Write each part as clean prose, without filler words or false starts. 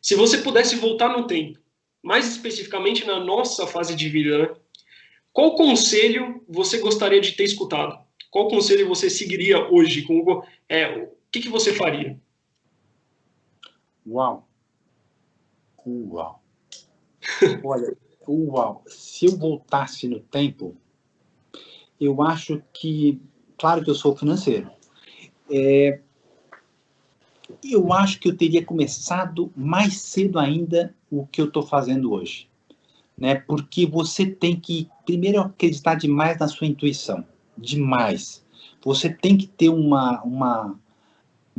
Se você pudesse voltar no tempo, mais especificamente na nossa fase de vida, né? Qual conselho você gostaria de ter escutado? Qual conselho você seguiria hoje? O que você faria? Uau! Uau! Olha, uau! Se eu voltasse no tempo, eu acho que... Claro que eu sou financeiro. Eu acho que eu teria começado mais cedo ainda o que eu estou fazendo hoje, né? Porque você tem que, primeiro, acreditar demais na sua intuição. Demais. Você tem que ter uma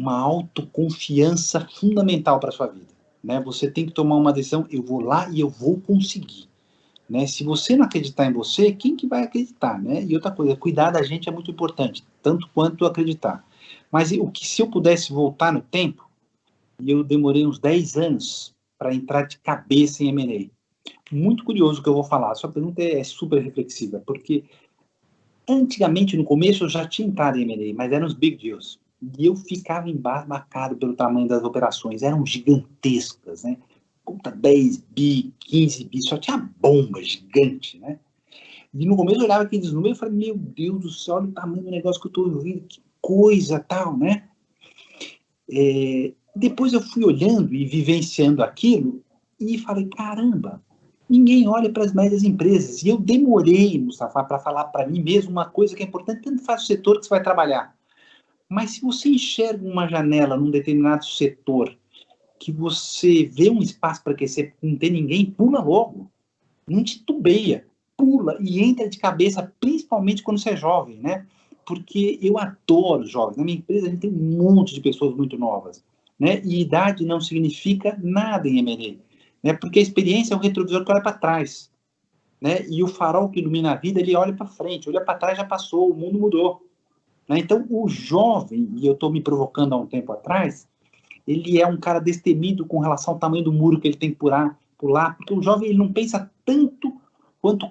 autoconfiança fundamental para a sua vida, né? Você tem que tomar uma decisão, eu vou lá e eu vou conseguir, né? Se você não acreditar em você, quem que vai acreditar, né? E outra coisa, cuidar da gente é muito importante, tanto quanto acreditar. Mas se eu pudesse voltar no tempo, e eu demorei uns 10 anos para entrar de cabeça em M&A. Muito curioso o que eu vou falar, a sua pergunta é super reflexiva, porque antigamente, no começo, eu já tinha entrado em M&A, mas eram os big deals. E eu ficava embasbacado pelo tamanho das operações, eram gigantescas, né? Conta 10 bi, 15 bi, só tinha bomba gigante, né? E no começo eu olhava aqueles números e falei, meu Deus do céu, olha o tamanho do negócio que eu estou ouvindo, que coisa tal, né? Depois eu fui olhando e vivenciando aquilo e falei, caramba, ninguém olha para as médias empresas. E eu demorei, Mustafa, para falar para mim mesmo uma coisa que é importante, tanto faz o setor que você vai trabalhar. Mas se você enxerga uma janela num determinado setor, que você vê um espaço para crescer, não tem ninguém, pula logo. Não titubeia. Pula e entra de cabeça, principalmente quando você é jovem, né? Porque eu adoro jovens. Na minha empresa a gente tem um monte de pessoas muito novas, né? E idade não significa nada em M&A, né? Porque a experiência é um retrovisor que olha para trás, né? E o farol que ilumina a vida, ele olha para frente, olha para trás, já passou, o mundo mudou, né? Então, o jovem, e eu estou me provocando há um tempo atrás, ele é um cara destemido com relação ao tamanho do muro que ele tem que pular, porque o jovem ele não pensa tanto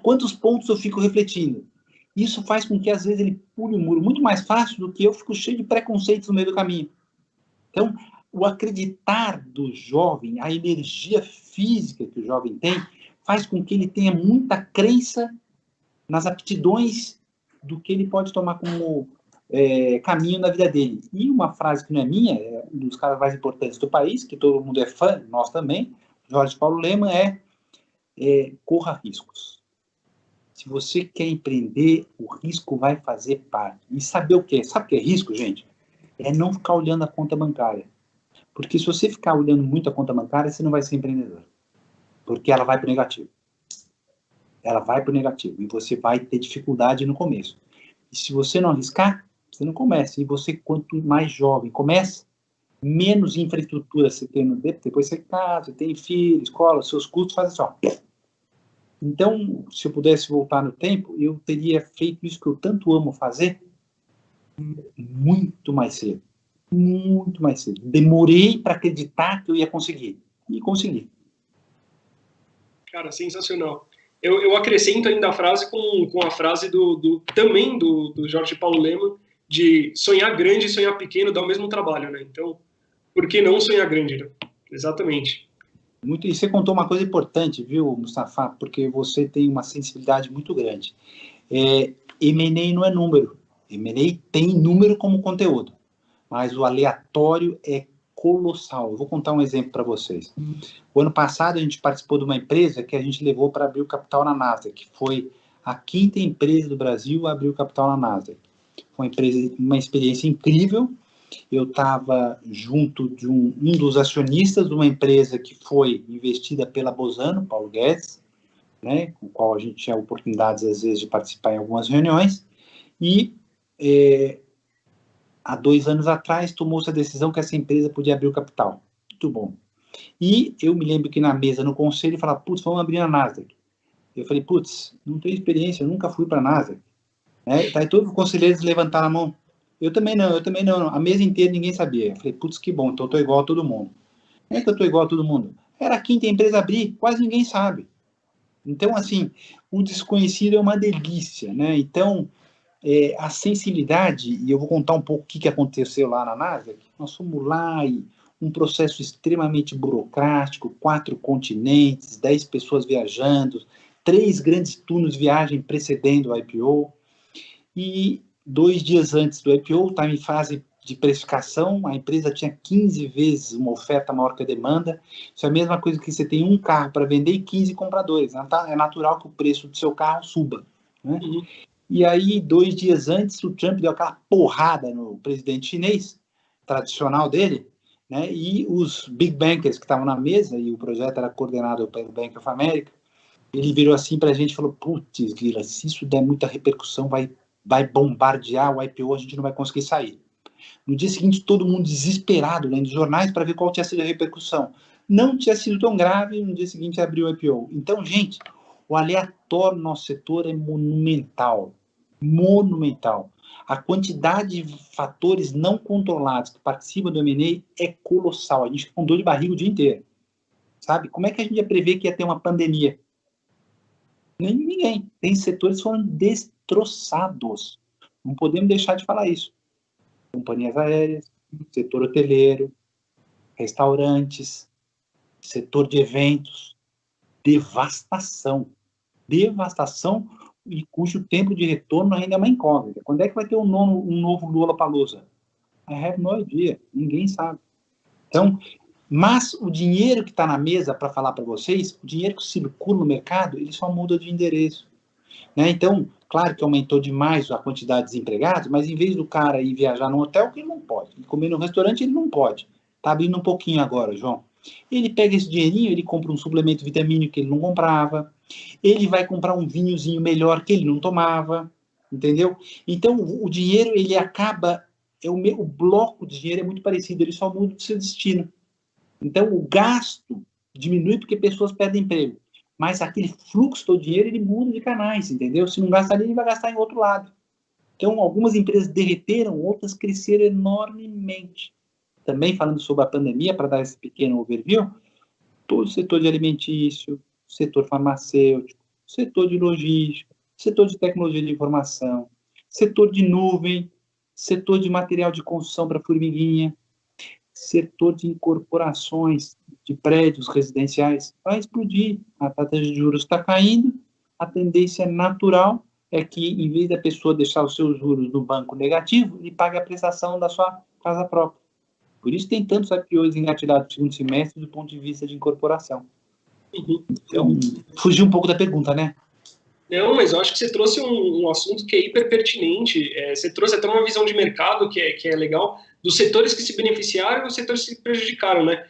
quantos pontos eu fico refletindo. Isso faz com que, às vezes, ele pule o muro muito mais fácil do que eu fico cheio de preconceitos no meio do caminho. Então, o acreditar do jovem, a energia física que o jovem tem, faz com que ele tenha muita crença nas aptidões do que ele pode tomar como caminho na vida dele. E uma frase que não é minha, é um dos caras mais importantes do país, que todo mundo é fã, nós também, Jorge Paulo Lemann, corra riscos. Se você quer empreender, o risco vai fazer parte. E saber o que é? Sabe o que é risco, gente? É não ficar olhando a conta bancária. Porque se você ficar olhando muito a conta bancária, você não vai ser empreendedor. Porque ela vai para o negativo. Ela vai para o negativo. E você vai ter dificuldade no começo. E se você não arriscar, você não começa. E você, quanto mais jovem começa, menos infraestrutura você tem no tempo. Depois você casa, tem filho, escola, seus custos fazem assim, ó. Então, se eu pudesse voltar no tempo, eu teria feito isso que eu tanto amo fazer muito mais cedo. Muito mais cedo. Demorei para acreditar que eu ia conseguir. E consegui. Cara, sensacional. Eu acrescento ainda a frase com a frase também do Jorge Paulo Lemann, de sonhar grande e sonhar pequeno dá o mesmo trabalho, né? Então, por que não sonhar grande, né? Exatamente. E você contou uma coisa importante, viu, Mustafa? Porque você tem uma sensibilidade muito grande. M&A não é número. M&A tem número como conteúdo, mas o aleatório é colossal. Eu vou contar um exemplo para vocês. O ano passado a gente participou de uma empresa que a gente levou para abrir o capital na Nasdaq, que foi a quinta empresa do Brasil a abrir o capital na Nasdaq. Foi uma experiência incrível. Eu estava junto de um dos acionistas de uma empresa que foi investida pela Bozano, Paulo Guedes, né, com o qual a gente tinha oportunidades, às vezes, de participar em algumas reuniões, e há 2 anos atrás tomou-se a decisão que essa empresa podia abrir o capital. Muito bom. E eu me lembro que na mesa, no conselho, falava, putz, vamos abrir a Nasdaq. Eu falei, putz, não tenho experiência, eu nunca fui para a Nasdaq. Daí todos os conselheiros levantaram a mão. Eu também não. A mesa inteira ninguém sabia. Eu falei, putz, que bom, então eu estou igual a todo mundo. Não é que eu estou igual a todo mundo. Era a quinta empresa a abrir, quase ninguém sabe. Então, assim, o desconhecido é uma delícia, né? Então, a sensibilidade, e eu vou contar um pouco o que aconteceu lá na Nasdaq. Nós fomos lá e um processo extremamente burocrático, 4 continentes, 10 pessoas viajando, 3 grandes turnos de viagem precedendo o IPO, e 2 dias antes do IPO, estava em fase de precificação, a empresa tinha 15 vezes uma oferta maior que a demanda. Isso é a mesma coisa que você tem um carro para vender e 15 compradores. É natural que o preço do seu carro suba, né? Uhum. E aí, 2 dias antes, o Trump deu aquela porrada no presidente chinês, tradicional dele, né? E os big bankers que estavam na mesa, e o projeto era coordenado pelo Bank of America, ele virou assim para a gente e falou, putz, Lila, se isso der muita repercussão, vai bombardear o IPO, a gente não vai conseguir sair. No dia seguinte, todo mundo desesperado, lendo jornais para ver qual tinha sido a repercussão. Não tinha sido tão grave, no dia seguinte abriu o IPO. Então, gente, o aleatório no nosso setor é monumental. Monumental. A quantidade de fatores não controlados que participam do M&A é colossal. A gente fica com dor de barriga o dia inteiro. Sabe? Como é que a gente ia prever que ia ter uma pandemia? Ninguém. Tem setores que foram destroçados. Não podemos deixar de falar isso. Companhias aéreas, setor hoteleiro, restaurantes, setor de eventos, devastação, e cujo tempo de retorno ainda é uma incógnita. Quando é que vai ter um novo Lollapalooza? I have no idea, ninguém sabe. Então, mas o dinheiro que está na mesa para falar para vocês, o dinheiro que circula no mercado, ele só muda de endereço. Né? Então, claro que aumentou demais a quantidade de desempregados, mas em vez do cara ir viajar num hotel, que ele não pode. E comer no restaurante, ele não pode. Está abrindo um pouquinho agora, João. Ele pega esse dinheirinho, ele compra um suplemento vitamínico que ele não comprava, ele vai comprar um vinhozinho melhor que ele não tomava, entendeu? Então, o dinheiro, ele acaba... o bloco de dinheiro é muito parecido, ele só muda o seu destino. Então, o gasto diminui porque pessoas perdem emprego. Mas aquele fluxo do dinheiro, ele muda de canais, entendeu? Se não gastar ali, ele vai gastar em outro lado. Então, algumas empresas derreteram, outras cresceram enormemente. Também falando sobre a pandemia, para dar esse pequeno overview, todo o setor de alimentício, setor farmacêutico, setor de logística, setor de tecnologia de informação, setor de nuvem, setor de material de construção para formiguinha, setor de incorporações de prédios residenciais vai explodir. A taxa de juros está caindo, a tendência natural é que, em vez da pessoa deixar os seus juros no banco negativo, ele pague a prestação da sua casa própria. Por isso tem tantos IPOs engatilhados no segundo semestre do ponto de vista de incorporação. Então, fugiu um pouco da pergunta, né? Não, mas eu acho que você trouxe um assunto que é hiper pertinente. Você trouxe até uma visão de mercado que é legal, dos setores que se beneficiaram e dos setores que se prejudicaram, né?